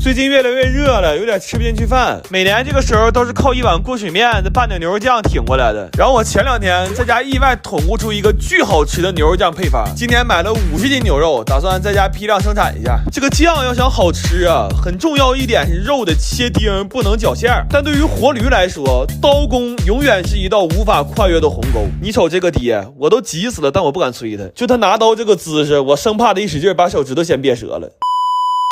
最近越来越热了，有点吃不进去饭。每年这个时候都是靠一碗过水面再拌点牛肉酱挺过来的。然后我前2天在家意外捅咕出一个巨好吃的牛肉酱配方。今天买了50斤牛肉，打算在家批量生产一下。这个酱要想好吃啊，很重要一点是肉的切丁不能绞馅。但对于活驴来说，刀工永远是一道无法跨越的鸿沟。你瞅这个爹，我都急死了，但我不敢催他。就他拿刀这个姿势，我生怕他一使劲把手指头先别折了。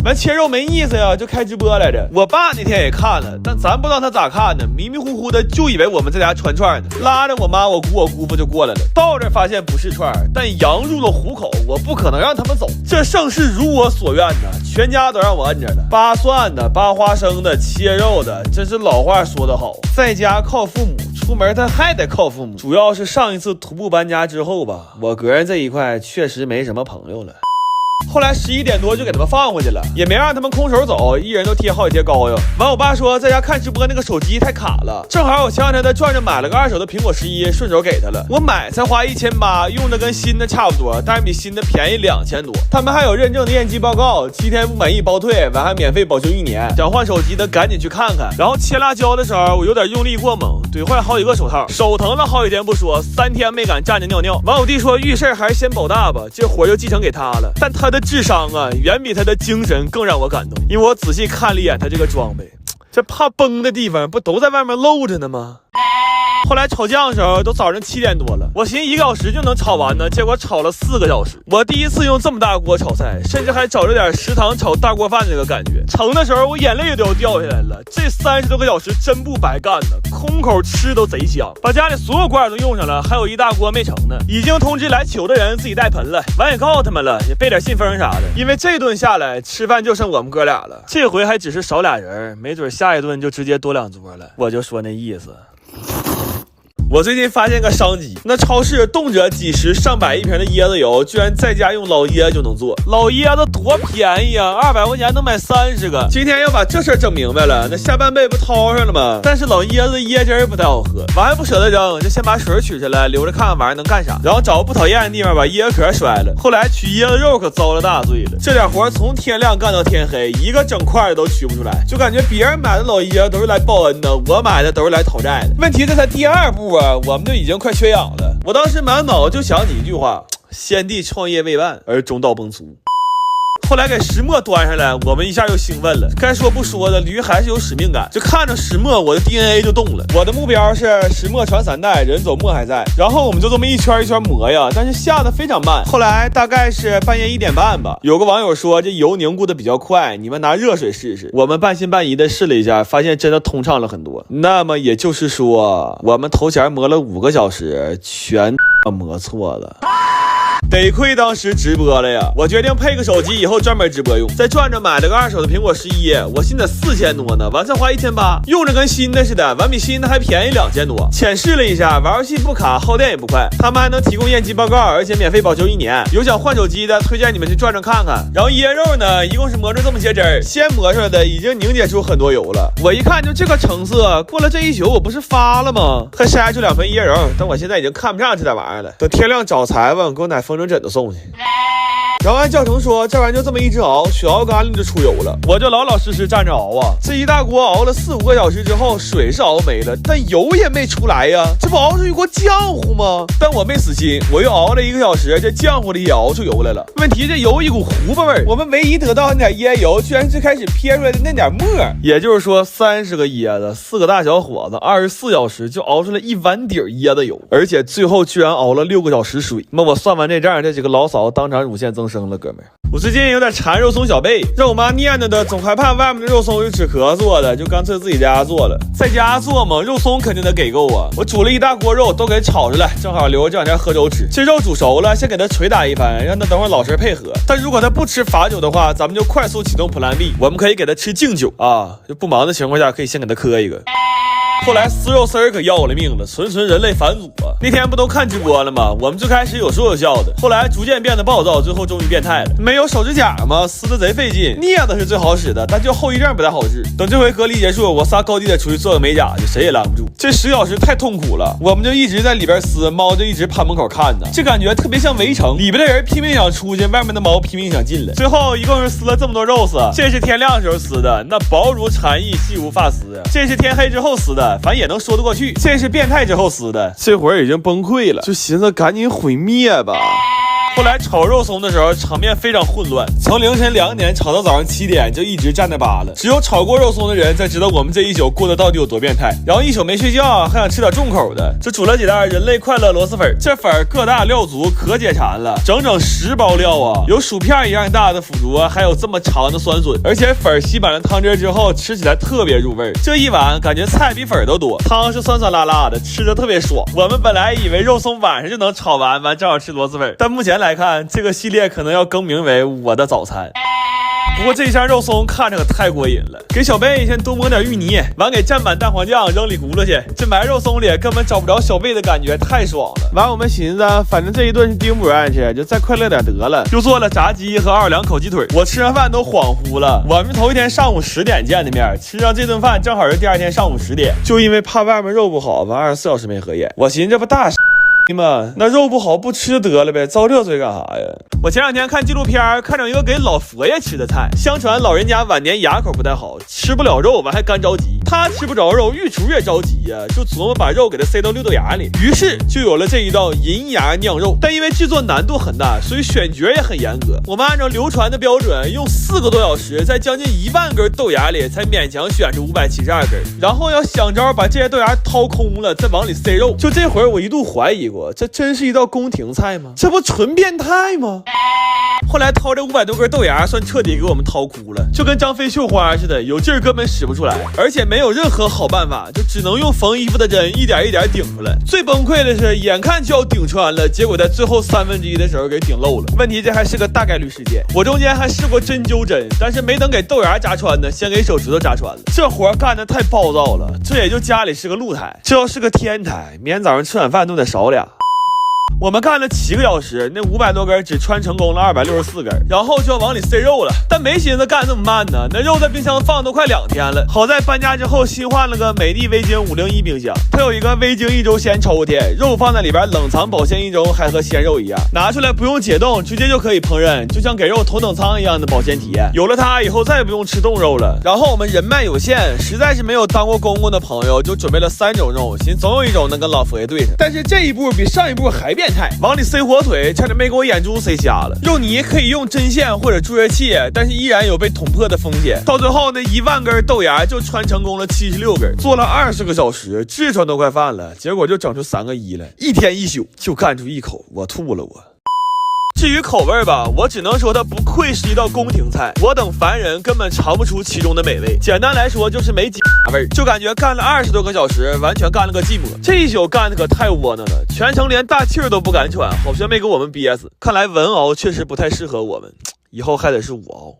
完切肉没意思呀，就开直播来着。我爸那天也看了，但咱不知道他咋看的，迷迷糊糊的就以为我们在家串串呢，拉着我妈、我姑、我姑父就过来了。到这发现不是串，但羊入了虎口，我不可能让他们走。这盛世如我所愿呢，全家都让我摁着了，扒蒜的、扒花生的、切肉的，真是老话说得好，在家靠父母，出门他还得靠父母。主要是上一次徒步搬家之后吧，我个人这一块确实没什么朋友了。后来11点多就给他们放回去了，也没让他们空手走，一人都贴好几贴膏药。完我爸说在家看直播那个手机太卡了，正好我前2天在转着买了个2手的苹果11，顺手给他了。我买才花1800，用的跟新的差不多，但是比新的便宜2000多。他们还有认证的验机报告，7天不满意包退，完还免费保修1年。想换手机的赶紧去看看。然后切辣椒的时候我有点用力过猛，怼坏好几个手套，手疼了好几天不说，3天没敢站着尿尿。完我弟说遇事还是先保大吧，这活就继承给他了。但他的智商啊，远比他的精神更让我感动，因为我仔细看了一眼他这个装备，这怕崩的地方不都在外面露着呢吗？后来炒酱的时候都早上7点多了，我寻思1个小时就能炒完呢，结果炒了4个小时。我第一次用这么大锅炒菜，甚至还找着点食堂炒大锅饭这个感觉。盛的时候我眼泪都要掉下来了，这30多个小时真不白干呢，空口吃都贼香。把家里所有罐都用上了，还有一大锅没盛呢。已经通知来取的人自己带盆了，完也告诉他们了，也备点信封啥的。因为这顿下来吃饭就剩我们哥俩了，这回还只是少俩人，没准下一顿就直接多2桌了。我就说那意思。我最近发现个商机，那超市动辄几十上百一瓶的椰子油，居然在家用老椰就能做。老椰子多便宜啊，200块钱能买30个。今天要把这事整明白了，那下半辈不掏上了吗？但是老椰子椰汁不太好喝，完还不舍得扔，就先把水取下来留着看看玩意能干啥，然后找个不讨厌的地方把椰子壳摔了。后来取椰子肉可遭了大罪了，这点活从天亮干到天黑，一个整块的都取不出来，就感觉别人买的老椰都是来报恩的，我买的都是来讨债的。问题这才第2步啊，我们就已经快缺氧了。我当时满脑子就想起一句话：先帝创业未半而中道崩殂。后来给石磨端上来，我们一下又兴奋了。该说不说的，驴还是有使命感，就看着石磨，我的 DNA 就动了。我的目标是石磨传3代，人走磨还在。然后我们就这么一圈一圈磨呀，但是下的非常慢。后来大概是半夜1点半吧，有个网友说这油凝固的比较快，你们拿热水试试。我们半信半疑的试了一下，发现真的通畅了很多。那么也就是说，我们头前磨了5个小时，全磨错了。得亏当时直播了呀！我决定配个手机，以后专门直播用。再转着买了个2手的苹果11，我寻思4000多呢，完再花1800，用着跟新的似的，完比新的还便宜2000多。浅试了一下，玩游戏不卡，耗电也不快。他们还能提供验机报告，而且免费保修1年。有想换手机的，推荐你们去转转看看。然后椰肉呢，一共是磨出这么些汁儿，先磨出来的已经凝结出很多油了。我一看就这个成色，过了这一宿我不是发了吗？还筛出2盆椰肉，但我现在已经看不上这点玩意儿了。等天亮找裁缝给我买风筝枕头送去。然后按教程说，这玩意就这么一直熬，血熬干了就出油了。我就老老实实站着熬啊，这一大锅熬了4-5个小时之后，水是熬没了，但油也没出来呀，这不熬出一锅浆糊吗？但我没死心，我又熬了1个小时，这浆糊里也熬出油来了。问题这油一股糊巴味儿，我们唯一得到那点椰油，居然是最开始撇出来的那点沫。也就是说，30个椰子，4个大小伙子，24小时就熬出来1碗底椰子油，而且最后居然熬了6个小时水。那我算完这账，这几个老嫂当场乳腺增生了，哥们儿。我最近有点馋肉松小贝，让我妈念叨的，总害怕外面的肉松是纸壳做的，就干脆自己家做了。在家做嘛，肉松肯定得给够啊。我煮了一大锅肉，都给炒出来，正好留着这2天喝粥吃。这肉煮熟了，先给它捶打一番，让它等会儿老实配合。但如果它不吃罚酒的话，咱们就快速启动 Plan B， 我们可以给它吃敬酒啊，就不忙的情况下可以先给它磕一个。后来丝肉丝儿可要了命了，纯人类反祖啊！那天不都看直播了吗？我们最开始有说有笑的，后来逐渐变得暴躁，最后终于变态了。没有手指甲吗？撕的贼费劲，镊子是最好使的，但就后遗症不太好治。等这回隔离结束，我仨高低得出去做个美甲去，谁也拦不住。这10小时太痛苦了，我们就一直在里边撕，猫就一直趴门口看呢。这感觉特别像围城，里边的人拼命想出去，外面的猫拼命想进来。最后一共是撕了这么多肉丝，这是天亮时候撕的，那薄如蝉翼，细如发丝；这是天黑之后撕的，反正也能说得过去。这是变态之后撕的，这会儿已经崩溃了，就寻思赶紧毁灭吧。后来炒肉松的时候，场面非常混乱，从凌晨2点炒到早上7点，就一直站那扒了。只有炒过肉松的人才知道我们这一宿过得到底有多变态。然后一宿没睡觉，还想吃点重口的，就煮了几袋人类快乐螺蛳粉。这粉个大料足，可解馋了，整10包料啊，有薯片一样大的腐竹，还有这么长的酸笋，而且粉吸满了汤汁之后，吃起来特别入味。这一碗感觉菜比粉都多，汤是酸酸辣辣的，吃着特别爽。我们本来以为肉松晚上就能炒完正好吃螺蛳粉，但目前来看，这个系列可能要更名为我的早餐。不过这一箱肉松看着可太过瘾了，给小贝先多抹点芋泥，完给蘸满蛋黄酱扔里轱辘去。这埋肉松里根本找不着小贝的感觉，太爽了。完我们寻思，反正这一顿是丁不愿去，就再快乐点得了。又做了炸鸡和奥尔良烤鸡腿，我吃完饭都恍惚了。我们头一天上午10点见的面，吃上这顿饭正好是第二天上午10点。就因为怕外面肉不好，完24小时没合眼。我寻思这不大嘛，那肉不好不吃得了呗，遭这罪干啥呀？我前2天看纪录片，看着一个给老佛爷吃的菜，相传老人家晚年牙口不太好，吃不了肉完还干着急。他吃不着肉，御厨也着急呀，就琢磨把肉给他塞到6豆芽里，于是就有了这一道银牙酿肉。但因为制作难度很大，所以选角也很严格。我们按照流传的标准，用4个多小时，在将近1万根豆芽里才勉强选出572根，然后要想招把这些豆芽掏空了，再往里塞肉。就这会儿我一度怀疑过，这真是一道宫廷菜吗？这不纯变态吗？后来掏这500多根豆芽，算彻底给我们掏哭了，就跟张飞绣花似的，有劲儿根本使不出来，而且没有任何好办法，就只能用缝衣服的针一点一点顶出来。最崩溃的是，眼看就要顶穿了，结果在最后1/3的时候给顶漏了。问题这还是个大概率事件，我中间还试过针灸针，但是没等给豆芽扎穿呢，先给手指头扎穿了。这活干得太暴躁了，这也就家里是个露台，这要是个天台，明天早上吃晚饭都得少俩。我们干了7个小时，那500多根只穿成功了264根，然后就要往里塞肉了。但没寻思干这么慢呢，那肉在冰箱放都快2天了。好在搬家之后新换了个美的微晶501冰箱，它有一个微晶1周鲜抽屉，肉放在里边冷藏保鲜1周，还和鲜肉一样，拿出来不用解冻，直接就可以烹饪，就像给肉头等舱一样的保鲜体验。有了它以后再也不用吃冻肉了。然后我们人脉有限，实在是没有当过公公的朋友，就准备了3种肉，寻总有一种能跟老佛爷对上。但是这一步比上一步还变态，往里塞火腿，差点没给我眼珠塞瞎了。肉泥可以用针线或者注热器，但是依然有被捅破的风险。到最后那1万根豆芽就穿成功了76根，做了20个小时，痔疮都快犯了，结果就整出3个1来，1天1宿就干出1口，我吐了我。至于口味吧，我只能说它不愧是一道宫廷菜，我等凡人根本尝不出其中的美味。简单来说就是没鸡味，就感觉干了20多个小时，完全干了个寂寞。这一宿干的可太窝囊了，全程连大气儿都不敢喘，好像没给我们憋死。看来文熬确实不太适合我们，以后还得是武熬。